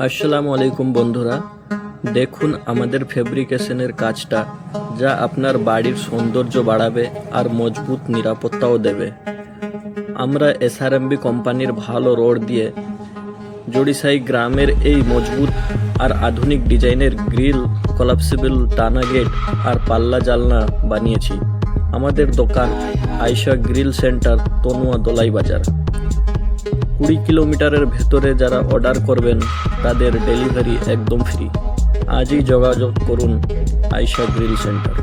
আসসালামু আলাইকুম বন্ধুরা, দেখুন আমাদের ফেব্রিকেশনের কাজটা, যা আপনার বাড়ির সৌন্দর্য বাড়াবে আর মজবুত নিরাপত্তাও দেবে। আমরা এসআরএমবি কোম্পানির ভালো রড দিয়ে জড়িসাই গ্রামের এই মজবুত আর আধুনিক ডিজাইনের গ্রিল, কলাপসিবল টানা গেট আর পাল্লা জালনা বানিয়েছি। আমাদের দোকান আয়শা গ্রিল সেন্টার, তনুয়া, দোলাই বাজার। 20 কিলোমিটারের ভেতরে যারা অর্ডার করবেন তাদের ডেলিভারি একদম ফ্রি। আজই যোগাযোগ করুন আয়শা গ্রিল সেন্টার।